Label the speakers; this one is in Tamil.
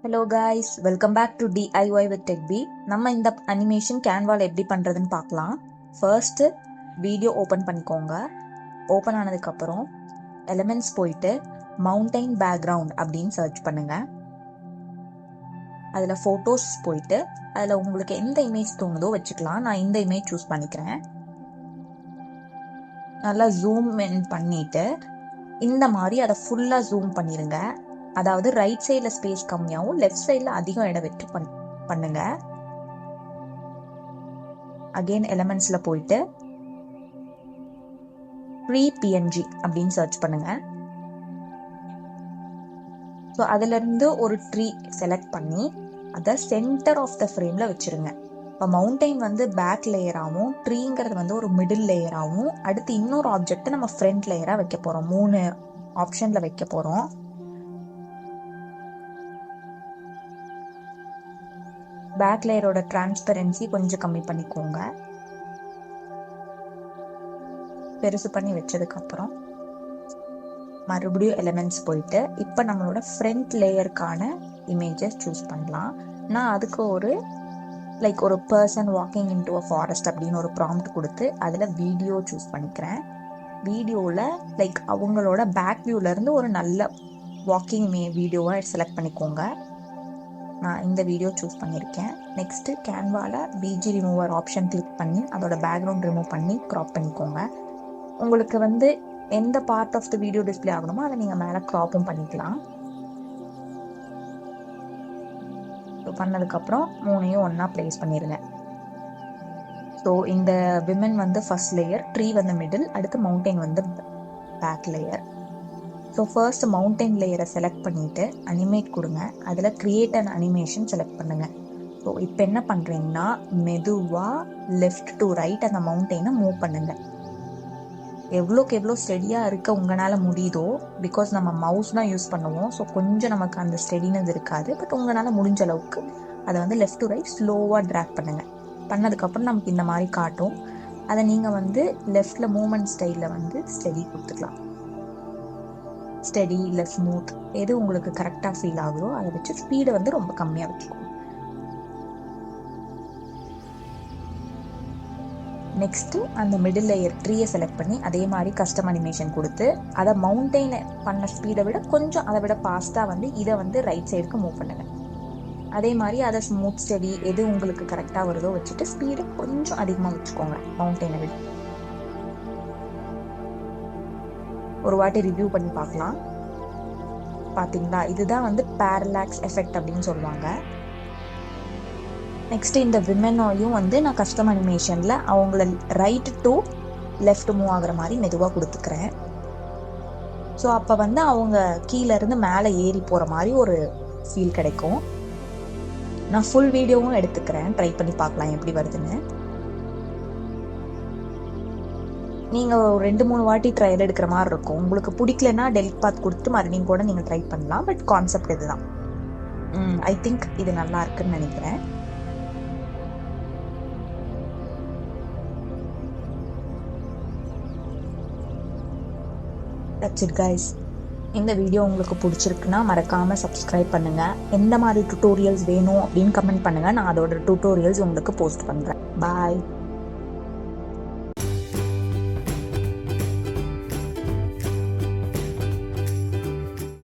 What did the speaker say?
Speaker 1: Hello guys, welcome back to DIY with TechBee. நம்ம இந்த அனிமேஷன் கேன்வால் எப்படி பண்ணுறதுன்னு பார்க்கலாம். ஃபர்ஸ்ட்டு வீடியோ ஓப்பன் பண்ணிக்கோங்க. ஓப்பன் ஆனதுக்கப்புறம் எலிமெண்ட்ஸ் போயிட்டு மவுண்டைன் பேக்ரவுண்ட் அப்படின்னு சர்ச் பண்ணுங்கள். அதில் ஃபோட்டோஸ் போயிட்டு அதில் உங்களுக்கு எந்த இமேஜ் தோணுதோ வச்சுக்கலாம். நான் இந்த இமேஜ் சூஸ் பண்ணிக்கிறேன். நல்லா ஜூம் இன் பண்ணிவிட்டு இந்த மாதிரி அதை ஃபுல்லாக ஜூம் பண்ணிடுங்க. அதாவது ரைட் சைடில் ஸ்பேஸ் கம்மியாகவும் லெஃப்ட் சைடில் அதிகம் இடம் விட்டு பண்ணுங்க. அகெயின் எலிமெண்ட்ஸில் போயிட்டு ப்ரீ PNG அப்படின்னு சர்ச் பண்ணுங்க. ஸோ அதிலிருந்து ஒரு ட்ரீ செலக்ட் பண்ணி அதை சென்டர் ஆஃப் த ஃப்ரேமில் வச்சுருங்க. இப்போ மவுண்டைன் வந்து பேக் லேயராகவும் ட்ரீங்கிறது வந்து ஒரு மிடில் லேயராகவும் அடுத்து இன்னொரு ஆப்ஜெக்ட் நம்ம ஃப்ரண்ட் லேயராக வைக்க போகிறோம். 3 ஆப்ஷனில் வைக்க போகிறோம். பேக் லேயரோட டிரான்ஸ்பரன்சி கொஞ்சம் கம்மி பண்ணிக்கோங்க. பெருசு பண்ணி வச்சதுக்கப்புறம் மறுபடியும் எலிமெண்ட்ஸ் போயிட்டு இப்போ நம்மளோட ஃப்ரண்ட் லேயருக்கான இமேஜஸ் சூஸ் பண்ணலாம். நான் அதுக்கு ஒரு person walking into a forest அப்படின்னு ஒரு ப்ராம்ப்ட் கொடுத்து அதில் வீடியோ சூஸ் பண்ணிக்கிறேன். வீடியோவில் அவங்களோட பேக் வியூலேருந்து ஒரு நல்ல வாக்கிங் வீடியோவை செலக்ட் பண்ணிக்கோங்க. நான் இந்த வீடியோ சூஸ் பண்ணியிருக்கேன். நெக்ஸ்ட்டு கேன்வாவில் BG ரிமூவர் ஆப்ஷன் கிளிக் பண்ணி அதோட பேக்ரவுண்ட் ரிமூவ் பண்ணி க்ராப் பண்ணிக்கோங்க. உங்களுக்கு வந்து எந்த part of the video display ஆகணுமோ அதை நீங்கள் மேலே க்ராப்பும் பண்ணிக்கலாம். பண்ணதுக்கப்புறம் 3ஐயும் ஒன்றா ப்ளேஸ் பண்ணிடுங்க. ஸோ இந்த விமன் வந்து ஃபர்ஸ்ட் லேயர், ட்ரீ வந்து மிடில், அடுத்து மவுண்டைன் வந்து back layer. So first mountain லேயரை செலக்ட் பண்ணிவிட்டு அனிமேட் கொடுங்க. அதில் கிரியேட் அண்ட் அனிமேஷன் செலக்ட் பண்ணுங்கள். ஸோ இப்போ என்ன பண்ணுறீங்கன்னா மெதுவாக லெஃப்ட் டு ரைட் அந்த மவுண்டைனை மூவ் பண்ணுங்கள். எவ்வளோக்கு எவ்வளோ ஸ்டெடியாக இருக்க உங்களால் முடியுதோ, பிகாஸ் நம்ம மவுஸ் தான் யூஸ் பண்ணுவோம். ஸோ கொஞ்சம் நமக்கு அந்த ஸ்டெடினஸ் இருக்காது. பட் உங்களால் முடிஞ்ச அளவுக்கு அதை வந்து லெஃப்ட் டு ரைட் ஸ்லோவாக ட்ராக் பண்ணுங்கள். பண்ணதுக்கப்புறம் நமக்கு இந்த மாதிரி காட்டும். அதை நீங்கள் வந்து லெஃப்டில் மூமெண்ட் ஸ்டைலில் வந்து ஸ்டெடி கொடுத்துக்கலாம். ஸ்டெடி இல்லை ஸ்மூத் எது உங்களுக்கு கரெக்டாக ஃபீல் ஆகுதோ அதை வச்சு ஸ்பீடை வந்து ரொம்ப கம்மியாக வச்சுக்கோங்க. நெக்ஸ்ட்டு அந்த மிடில் லேயர் ட்ரீயை செலக்ட் பண்ணி அதே மாதிரி கஸ்டம் அனிமேஷன் கொடுத்து அதை மவுண்டைனை பண்ண ஸ்பீடை விட கொஞ்சம் அதை விட ஃபாஸ்ட்டாக வந்து இதை வந்து ரைட் சைடுக்கு மூவ் பண்ணுங்க. அதே மாதிரி அதை ஸ்மூத் ஸ்டெடி எது உங்களுக்கு கரெக்டாக வருதோ வச்சுட்டு ஸ்பீடை கொஞ்சம் அதிகமாக வச்சுக்கோங்க மவுண்டைனை விட. ஒரு வாட்டி ரிவ்யூ பண்ணி பார்க்கலாம். பார்த்தீங்களா, இதுதான் வந்து பேரலாக்ஸ் எஃபெக்ட் அப்படின்னு சொல்லுவாங்க. நெக்ஸ்ட் இந்த விமனையும் வந்து நான் கஸ்டம் அனிமேஷனில் அவங்கள ரைட் டு லெஃப்ட் மூவ் ஆகுற மாதிரி மெதுவாக கொடுத்துக்கிறேன். ஸோ அப்போ வந்து அவங்க கீழேருந்து மேலே ஏறி போகிற மாதிரி ஒரு ஃபீல் கிடைக்கும். நான் ஃபுல் வீடியோவும் எடுத்துக்கிறேன், ட்ரை பண்ணி பார்க்கலாம் எப்படி வருதுன்னு. நீங்கள் ஒரு 2-3 வாட்டி ட்ரையல் எடுக்கிற மாதிரி இருக்கும். உங்களுக்கு பிடிக்கலன்னா டெலிட் பாத் கொடுத்துட்டு மறுபடியும் கூட நீங்கள் ட்ரை பண்ணலாம். பட் கான்செப்ட் இதுதான். ஐ திங்க் இது நல்லா இருக்குன்னு நினைக்கிறேன். That's it guys. இந்த வீடியோ உங்களுக்கு பிடிச்சிருக்குன்னா மறக்காமல் சப்ஸ்கிரைப் பண்ணுங்கள். எந்த மாதிரி டுட்டோரியல்ஸ் வேணும் அப்படின்னு கமெண்ட் பண்ணுங்கள். நான் அதோட டுட்டோரியல்ஸ் உங்களுக்கு போஸ்ட் பண்ணுறேன். பாய்.